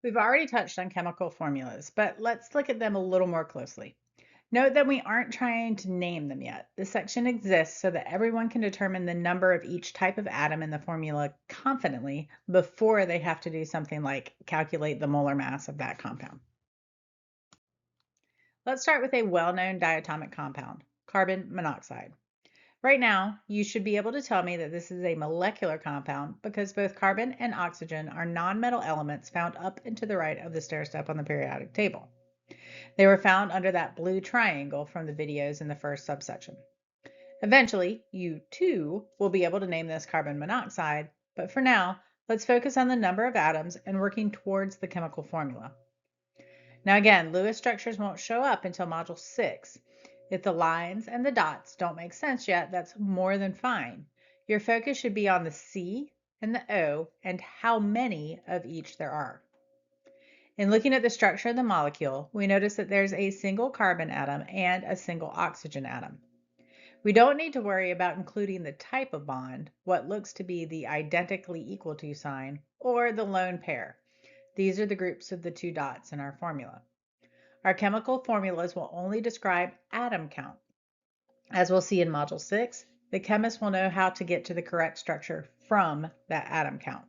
We've already touched on chemical formulas, but let's look at them a little more closely. Note that we aren't trying to name them yet. This section exists so that everyone can determine the number of each type of atom in the formula confidently before they have to do something like calculate the molar mass of that compound. Let's start with a well-known diatomic compound, carbon monoxide. Right now, you should be able to tell me that this is a molecular compound because both carbon and oxygen are nonmetal elements found up and to the right of the stair step on the periodic table. They were found under that blue triangle from the videos in the first subsection. Eventually, you too will be able to name this carbon monoxide, but for now, let's focus on the number of atoms and working towards the chemical formula. Now again, Lewis structures won't show up until Module 6. If the lines and the dots don't make sense yet, that's more than fine. Your focus should be on the C and the O and how many of each there are. In looking at the structure of the molecule, we notice that there's a single carbon atom and a single oxygen atom. We don't need to worry about including the type of bond, what looks to be the identically equal to sign, or the lone pair. These are the groups of the two dots in our formula. Our chemical formulas will only describe atom count. As we'll see in Module 6, the chemist will know how to get to the correct structure from that atom count.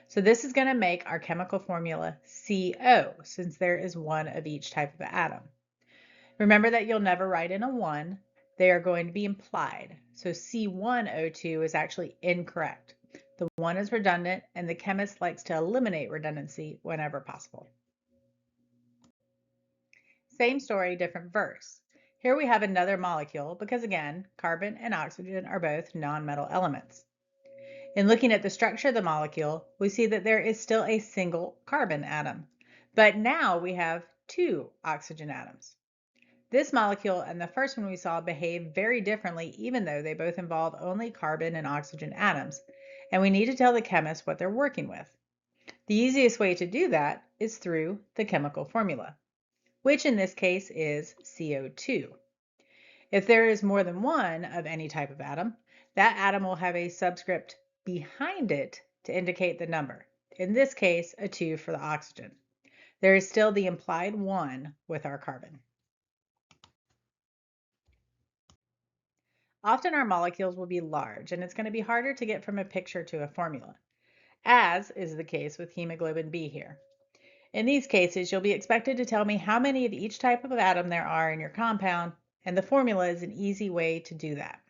So this is going to make our chemical formula CO, since there is one of each type of atom. Remember that you'll never write in a 1. They are going to be implied. So C1O2 is actually incorrect. The 1 is redundant, and the chemist likes to eliminate redundancy whenever possible. Same story, different verse. Here we have another molecule because, again, carbon and oxygen are both nonmetal elements. In looking at the structure of the molecule, we see that there is still a single carbon atom, but now we have two oxygen atoms. This molecule and the first one we saw behave very differently, even though they both involve only carbon and oxygen atoms, and we need to tell the chemist what they're working with. The easiest way to do that is through the chemical formula, which in this case is CO2. If there is more than one of any type of atom, that atom will have a subscript behind it to indicate the number. In this case, a 2 for the oxygen. There is still the implied 1 with our carbon. Often our molecules will be large, and it's going to be harder to get from a picture to a formula, as is the case with hemoglobin B here. In these cases, you'll be expected to tell me how many of each type of atom there are in your compound, and the formula is an easy way to do that.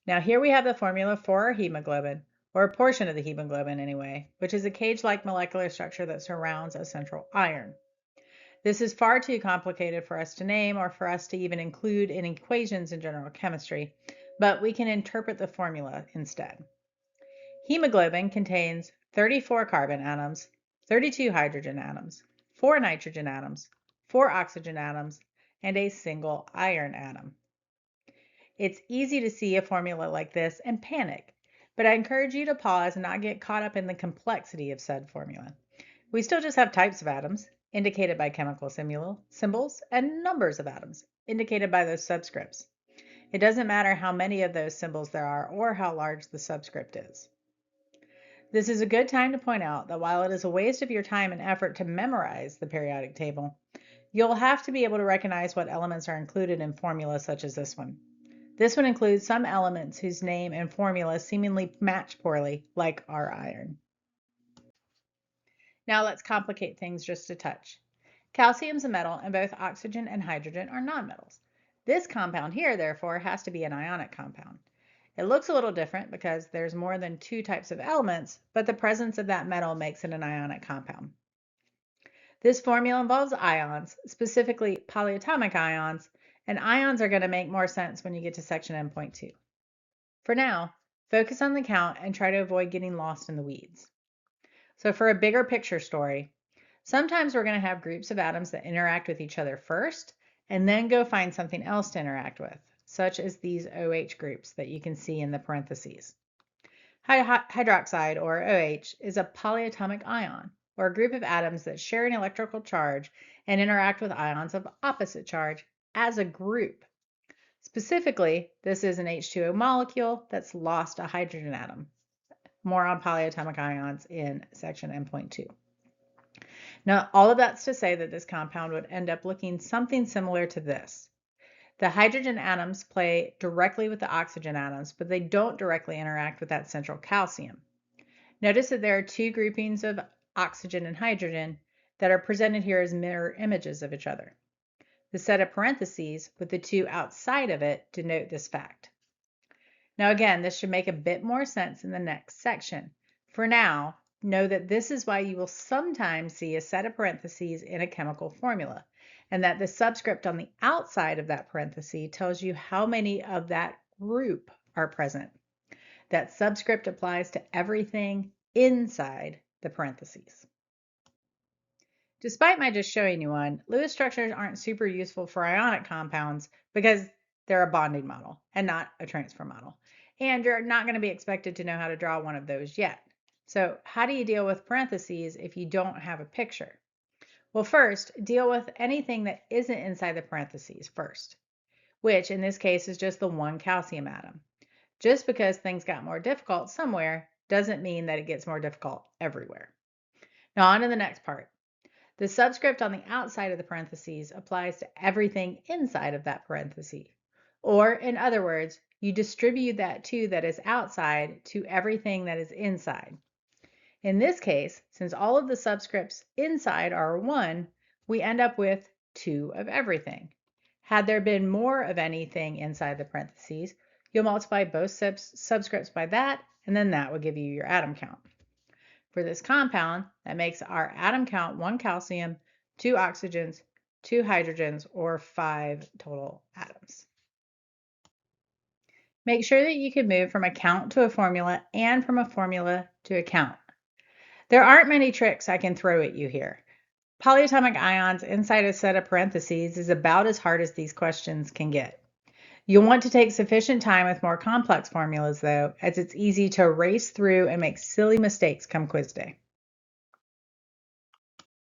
Now here we have the formula for our hemoglobin, or a portion of the hemoglobin anyway, which is a cage-like molecular structure that surrounds a central iron. This is far too complicated for us to name or for us to even include in equations in general chemistry, but we can interpret the formula instead. Hemoglobin contains 34 carbon atoms, 32 hydrogen atoms, 4 nitrogen atoms, 4 oxygen atoms, and a single iron atom. It's easy to see a formula like this and panic, but I encourage you to pause and not get caught up in the complexity of said formula. We still just have types of atoms, indicated by chemical symbols, and numbers of atoms, indicated by those subscripts. It doesn't matter how many of those symbols there are or how large the subscript is. This is a good time to point out that while it is a waste of your time and effort to memorize the periodic table, you'll have to be able to recognize what elements are included in formulas such as this one. This one includes some elements whose name and formula seemingly match poorly, like our iron. Now let's complicate things just a touch. Calcium's a metal, and both oxygen and hydrogen are nonmetals. This compound here, therefore, has to be an ionic compound. It looks a little different because there's more than two types of elements, but the presence of that metal makes it an ionic compound. This formula involves ions, specifically polyatomic ions, and ions are going to make more sense when you get to section N.2. For now, focus on the count and try to avoid getting lost in the weeds. So for a bigger picture story, sometimes we're going to have groups of atoms that interact with each other first and then go find something else to interact with, such as these OH groups that you can see in the parentheses. Hydroxide, or OH, is a polyatomic ion, or a group of atoms that share an electrical charge and interact with ions of opposite charge as a group. Specifically, this is an H2O molecule that's lost a hydrogen atom. More on polyatomic ions in section N.2. Now, all of that's to say that this compound would end up looking something similar to this. The hydrogen atoms play directly with the oxygen atoms, but they don't directly interact with that central calcium. Notice that there are two groupings of oxygen and hydrogen that are presented here as mirror images of each other. The set of parentheses with the two outside of it denote this fact. Now again, this should make a bit more sense in the next section. For now, know that this is why you will sometimes see a set of parentheses in a chemical formula, and that the subscript on the outside of that parenthesis tells you how many of that group are present. That subscript applies to everything inside the parentheses. Despite my just showing you one, Lewis structures aren't super useful for ionic compounds because they're a bonding model and not a transfer model. And you're not going to be expected to know how to draw one of those yet. So how do you deal with parentheses if you don't have a picture? Well, first, deal with anything that isn't inside the parentheses first, which in this case is just the one calcium atom. Just because things got more difficult somewhere doesn't mean that it gets more difficult everywhere. Now on to the next part. The subscript on the outside of the parentheses applies to everything inside of that parenthesis. Or in other words, you distribute that 2 that is outside to everything that is inside. In this case, since all of the subscripts inside are 1, we end up with 2 of everything. Had there been more of anything inside the parentheses, you'll multiply both subscripts by that, and then that will give you your atom count. For this compound, that makes our atom count 1 calcium, 2 oxygens, 2 hydrogens, or 5 total atoms. Make sure that you can move from a count to a formula and from a formula to a count. There aren't many tricks I can throw at you here. Polyatomic ions inside a set of parentheses is about as hard as these questions can get. You'll want to take sufficient time with more complex formulas though, as it's easy to race through and make silly mistakes come quiz day.